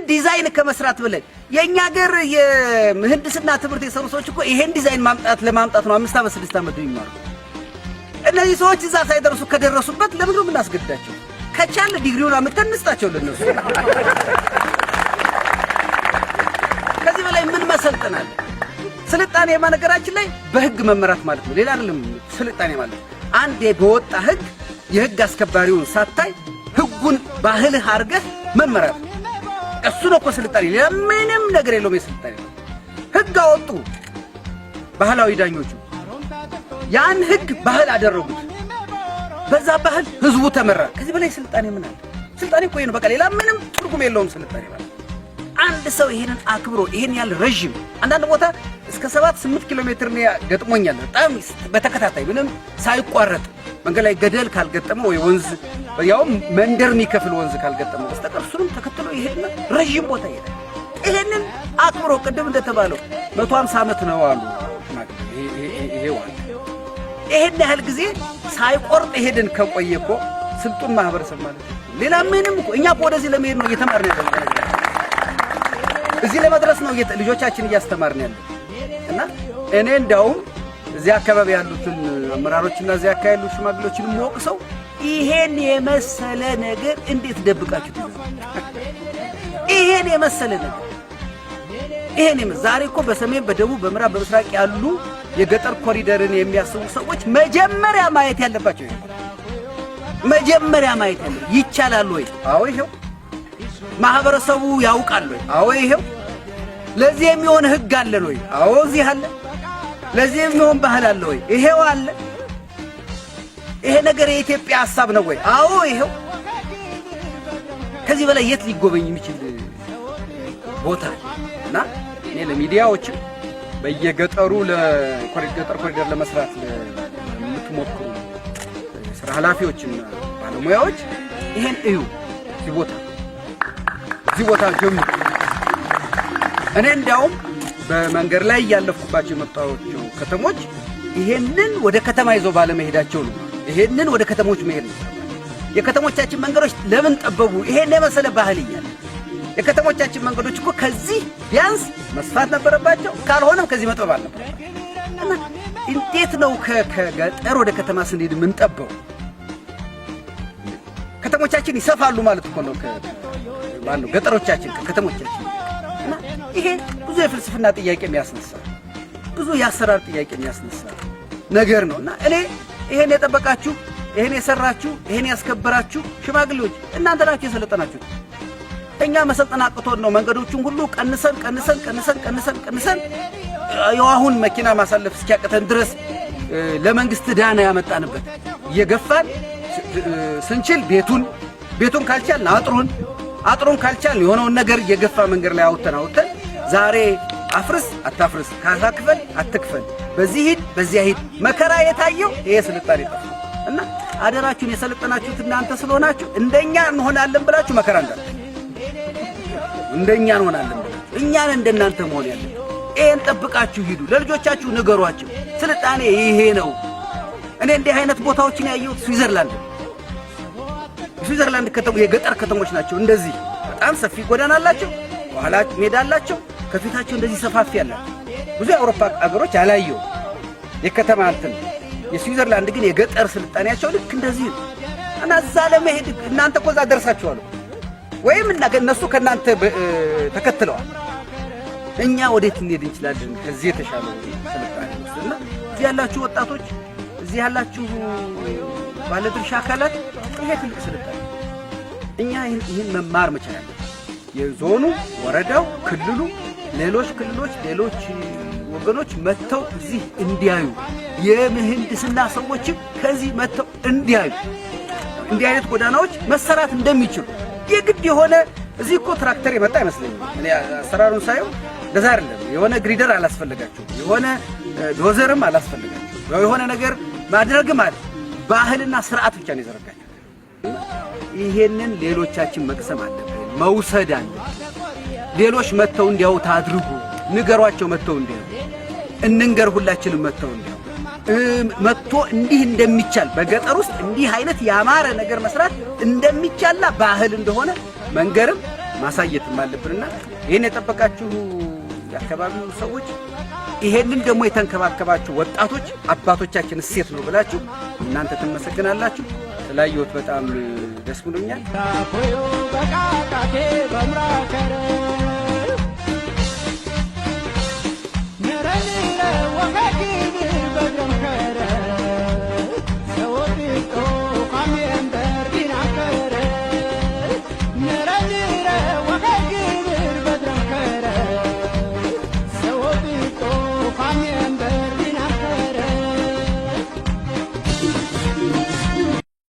ዲዛይን ከመስራት ብለን የኛ ሀገር የምህንድስና ትምህርት የሰሩ ሰዎች እኮ ይሄን ዲዛይን ለማምጣት ነው 5 ዓመት 6 ዓመት የሚማሩ። እነዚህ ሰዎች እዛ ሳይደርሱ ከደረሱበት ለምን ነው የምናስገድዳቸው? ከቻለ ዲግሪውን አምጥተን እንስጣቸው ለነሱ። ከዚህ በላይ ምን መሰልጠናል? ስልጣኔ በነገራችን ላይ በህግ መመራት ማለት ነው፣ ሌላ አይደለም። ስልጣኔ ማለት አንድ በወጣ ህግ የህግ አስከባሪውን ሳታይ ህጉን ባህልህ አድርገህ መመራት እሱ ነው እኮ ስልጣኔ። ሌላ ምንም ነገር የለውም። የስልጣኔ ህግ አወጡ ባህላዊ ዳኞቹ፣ ያን ህግ ባህል አደረጉት። በዛ ባህል ህዝቡ ተመራ። ከዚህ በላይ ስልጣኔ ምን አለ? ስልጣኔ እኮ ነው በቃ፣ ሌላ ምንም ትርጉም የለውም ስልጣኔ ማለት። አንድ ሰው ይሄንን አክብሮ ይሄን ያህል ረጅም አንዳንድ ቦታ እስከ 7-8 ኪሎ ሜትር ነው ገጥሞኛል። በጣም በተከታታይ ምንም ሳይቋረጥ መንገድ ላይ ገደል ካልገጠመ ወይ ወንዝ ያው መንደር የሚከፍል ወንዝ ካልገጠመ በስተቀር እሱንም ተከትሎ ይሄድና ረጅም ቦታ ይሄዳል። ይሄንን አክብሮ ቅድም እንደተባለው 150 ዓመት ነው አሉ ይሄን ያህል ጊዜ ሳይቆርጥ ይሄድን ከቆየ እኮ ስልጡን ማህበረሰብ ማለት ነው። ሌላ ምንም እኮ እኛ ወደዚህ ለመሄድ ነው እየተማርን ያለው፣ እዚህ ለመድረስ ነው ልጆቻችን እያስተማርን ያለው። እና እኔ እንዳውም እዚህ አካባቢ ያሉትን አመራሮችና እዚህ አካባቢ ያሉት ሽማግሌዎችን ሞቅሰው ይሄን የመሰለ ነገር እንዴት ደብቃችሁት? ይሄን የመሰለ ነገር ዛሬ እኮ በሰሜን በደቡብ በምዕራብ በምስራቅ ያሉ የገጠር ኮሪደርን የሚያስቡ ሰዎች መጀመሪያ ማየት ያለባቸው ይቻላል ወይ? አዎ ይሄው። ማህበረሰቡ ያውቃል ወይ? አዎ ይሄው። ለዚህ የሚሆን ህግ አለ ወይ? አዎ እዚህ አለ። ለዚህ የሚሆን ባህል አለ ወይ? ይሄው አለ። ይሄ ነገር የኢትዮጵያ ሐሳብ ነው ወይ? አዎ ይሄው። ከዚህ በላይ የት ሊጎበኝ የሚችል ቦታ እና እኔ ለሚዲያዎች በየገጠሩ ለኮሪደር ለመስራት ለምትሞክሩ ስራ ኃላፊዎችና ባለሙያዎች ይሄን እዩ። እዚህ ቦታ ጀምሩ። እኔ እንዲያውም በመንገድ ላይ ያለፍኩባቸው የመጣቸው ከተሞች ይሄንን ወደ ከተማ ይዘው ባለመሄዳቸው ነው። ይሄንን ወደ ከተሞች መሄድ ነው። የከተሞቻችን መንገዶች ለምን ጠበቡ? ይሄን የመሰለ ባህል እያለ የከተሞቻችን መንገዶች እኮ ከዚህ ቢያንስ መስፋት ነበረባቸው። ካልሆነም ከዚህ መጥበብ አለባቸው። እና እንዴት ነው ከገጠር ወደ ከተማ ስንሄድ ምን ጠበው? ከተሞቻችን ይሰፋሉ ማለት እኮ ነው። ማነው ገጠሮቻችን ከከተሞቻችን። እና ይሄ ብዙ የፍልስፍና ጥያቄ የሚያስነሳ ብዙ የአሰራር ጥያቄ የሚያስነሳ ነገር ነው። እና እኔ ይሄን የጠበቃችሁ ይሄን የሰራችሁ ይሄን ያስከበራችሁ ሽማግሌዎች እናንተ ናችሁ የሰለጠናችሁት። እኛ መሰልጠን አቅቶን ነው መንገዶቹን ሁሉ ቀንሰን የዋሁን መኪና ማሳለፍ እስኪያቅተን ድረስ ለመንግስት ዳና ያመጣንበት እየገፋን ስንችል ቤቱን ካልቻልን አጥሩን ካልቻልን የሆነውን ነገር እየገፋ መንገድ ላይ አውጥተን ዛሬ አፍርስ አታፍርስ፣ ካሳ ክፈል አትክፈል፣ በዚህ ሂድ በዚያ ሂድ መከራ የታየው ይሄ ስልጣኔ ጠፋ። እና አደራችሁን የሰለጠናችሁት እናንተ ስለሆናችሁ እንደኛ እንሆናለን ብላችሁ መከራ እንዳለ እንደኛ እንሆናለን ብላችሁ እኛን እንደናንተ መሆን ያለ ይሄን ጠብቃችሁ ሂዱ። ለልጆቻችሁ ንገሯቸው ስልጣኔ ይሄ ነው። እኔ እንዲህ አይነት ቦታዎችን ያየሁት ስዊዘርላንድ ከተሞች የገጠር ከተሞች ናቸው። እንደዚህ በጣም ሰፊ ጎዳና አላቸው፣ በኋላ ሜዳ አላቸው፣ ከፊታቸው እንደዚህ ሰፋፊ አላቸው። ብዙ የአውሮፓ አገሮች አላየው የከተማ እንትን። የስዊዘርላንድ ግን የገጠር ስልጣኔያቸው ልክ እንደዚህ ነው። እና እዛ ለመሄድ እናንተ እኮ እዛ ደርሳችኋል ወይም እነሱ ከእናንተ ተከትለዋል። እኛ ወዴት እንሄድ እንችላለን ከዚህ የተሻለ ስልጣኔ ውስጥ? እና እዚህ ያላችሁ ወጣቶች፣ እዚህ ያላችሁ ባለድርሻ አካላት ይሄ ትልቅ ስልጣኔ እኛ ይህን መማር መቻል አለብን። የዞኑ ወረዳው፣ ክልሉ፣ ሌሎች ክልሎች፣ ሌሎች ወገኖች መጥተው እዚህ እንዲያዩ፣ የምህንድስና ሰዎችም ከዚህ መጥተው እንዲያዩ እንዲህ አይነት ጎዳናዎች መሰራት እንደሚችሉ የግድ የሆነ እዚህ እኮ ትራክተር የመጣ አይመስለኝም። እኔ አሰራሩን ሳየው ለዛ አይደለም። የሆነ ግሪደር አላስፈልጋቸው፣ የሆነ ዶዘርም አላስፈልጋቸው፣ የሆነ ነገር ማድረግም አለ። ባህልና ስርዓት ብቻ ነው የዘረጋቸው። ይሄንን ሌሎቻችን መቅሰም አለብን፣ መውሰድ አለብን። ሌሎች መጥተው እንዲያውት አድርጉ፣ ንገሯቸው። መጥተው እንዲያው እንንገር፣ ሁላችንም መጥተው እንዲያው መጥቶ እንዲህ እንደሚቻል በገጠር ውስጥ እንዲህ አይነት ያማረ ነገር መስራት እንደሚቻልና ባህል እንደሆነ መንገርም ማሳየትም አለብንና ይሄን የጠበቃችሁ የአካባቢው ሰዎች ይሄንን ደግሞ የተንከባከባችሁ ወጣቶች አባቶቻችን እሴት ነው ብላችሁ እናንተ ትመሰግናላችሁ። ስላየሁት በጣም ደስ ብሎኛል።